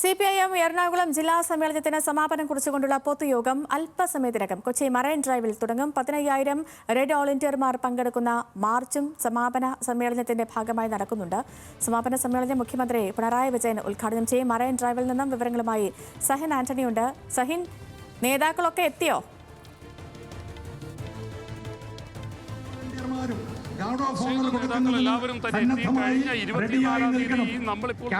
CPIM Ernakulam ജില്ലാ സമ്മേളനത്തിന് സമാപനം കുറിച്ചുകൊണ്ടുള്ള പൊതുയോഗം അല്പസമയത്തിനകം കൊച്ചി മറൈൻ ഡ്രൈവിൽ തുടങ്ങും. 15,000 റെഡ് വോളണ്ടിയർമാർ പങ്കെടുക്കുന്ന മാർച്ചും സമാപന സമ്മേളനത്തിന്റെ ഭാഗമായി നടക്കുന്നുണ്ട്. സമാപന സമ്മേളനം മുഖ്യമന്ത്രി പിണറായി വിജയൻ ഉദ്ഘാടനം ചെയ്യും. മറൈൻ ഡ്രൈവിൽ നിന്നും വിവരങ്ങളുമായി സഹിൻ ആന്റണിയുണ്ട്. സഹിൻ, നേതാക്കളൊക്കെ എത്തിയോ? എല്ലാവരും തന്നെ കഴിഞ്ഞ 24-ാം തീയതി നമ്മളിപ്പോൾ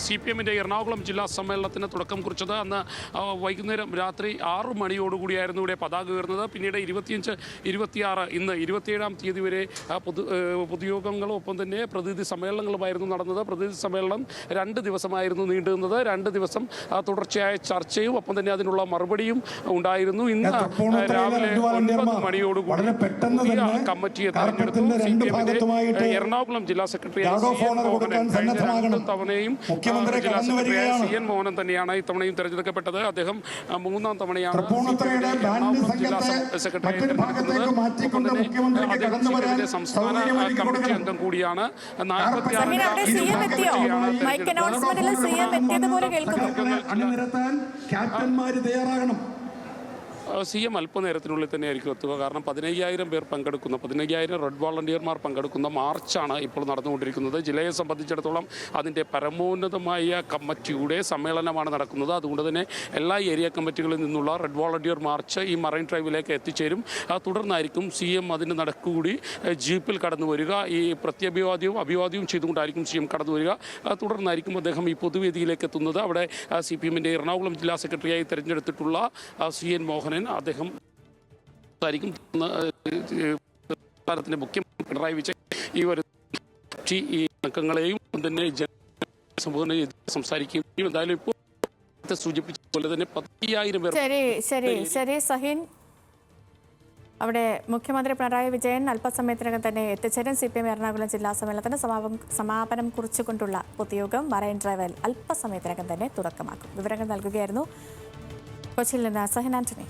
CPM എറണാകുളം ജില്ലാ സമ്മേളനത്തിന് തുടക്കം കുറിച്ചത്. അന്ന് വൈകുന്നേരം രാത്രി 6 മണിയോടുകൂടിയായിരുന്നു ഇവിടെ പതാക ഉയർന്നത്. പിന്നീട് 25, 26 ഇന്ന് 27-ാം തീയതി വരെ പൊതുയോഗങ്ങളും ഒപ്പം തന്നെ പ്രതിനിധി സമ്മേളനങ്ങളുമായിരുന്നു നടന്നത്. പ്രതിനിധി സമ്മേളനം 2 ദിവസമായിരുന്നു നീണ്ടുനിന്നത്. 2 ദിവസം തുടർച്ചയായ ചർച്ചയും ഒപ്പം തന്നെ അതിനുള്ള മറുപടിയും ഉണ്ടായിരുന്നു. ഇന്ന് രാവിലെ 9 മണിയോടുകൂടി കമ്മിറ്റിയെ തെരഞ്ഞെടുത്തു. എറണാകുളം ജില്ലാ സെക്രട്ടറി തവണയും ജില്ലാ സെക്രട്ടറിയായ CN മോഹനൻ തന്നെയാണ് ഇത്തവണയും തെരഞ്ഞെടുക്കപ്പെട്ടത്. അദ്ദേഹം 3-ാം തവണയാണ് ജില്ലാ സെക്രട്ടറിയായി തെരഞ്ഞെടുക്കുന്നത്. അദ്ദേഹം സംസ്ഥാന കമ്മിറ്റി അംഗം കൂടിയാണ്. 46 CM അല്പനേരത്തിനുള്ളിൽ തന്നെയായിരിക്കും എത്തുക. കാരണം 15,000 പേർ പങ്കെടുക്കുന്ന 15,000 റെഡ് വോളണ്ടിയർമാർ പങ്കെടുക്കുന്ന മാർച്ചാണ് ഇപ്പോൾ നടന്നുകൊണ്ടിരിക്കുന്നത്. ജില്ലയെ സംബന്ധിച്ചിടത്തോളം അതിൻ്റെ പരമോന്നതമായ കമ്മിറ്റിയുടെ സമ്മേളനമാണ് നടക്കുന്നത്. അതുകൊണ്ട് തന്നെ എല്ലാ ഏരിയ കമ്മിറ്റികളിൽ നിന്നുള്ള റെഡ് വോളണ്ടിയർ മാർച്ച് ഈ മറൈൻ ഡ്രൈവിലേക്ക് എത്തിച്ചേരും. തുടർന്നായിരിക്കും CM അതിൻ്റെ നടക്കുകൂടി ജീപ്പിൽ കടന്നു വരിക. ഈ പ്രത്യഭിവാദ്യവും അഭിവാദ്യവും ചെയ്തുകൊണ്ടായിരിക്കും CM കടന്നു വരിക. തുടർന്നായിരിക്കും അദ്ദേഹം ഈ പൊതുവേദിയിലേക്ക് എത്തുന്നത്. അവിടെ CPM എറണാകുളം ജില്ലാ സെക്രട്ടറിയായി തെരഞ്ഞെടുത്തിട്ടുള്ള CN മോഹനൻ അദ്ദേഹം മുഖ്യമന്ത്രി പിണറായി വിജയൻ ഈ അംഗങ്ങളെയും തന്നെ സംബോധന സംസാരിക്കുകയും എന്തായാലും ഇപ്പോൾ സൂചിപ്പിച്ച പോലെ തന്നെ 15,000 പേർ. ശരി സഹിൻ, അവിടെ മുഖ്യമന്ത്രി പിണറായി വിജയൻ അല്പസമയത്തിനകം തന്നെ എത്തിച്ചേരും. CPM എറണാകുളം ജില്ലാ സമ്മേളനത്തിന് സമാപനം കുറിച്ചുകൊണ്ടുള്ള പൊതുയോഗം മറൈൻ ഡ്രൈവിൽ അല്പസമയത്തിനകം തന്നെ തുടക്കമാക്കും. വിവരങ്ങൾ നൽകുകയായിരുന്നു കൊച്ചിയിൽ നിന്ന് സഹിൻ ആന്റണി.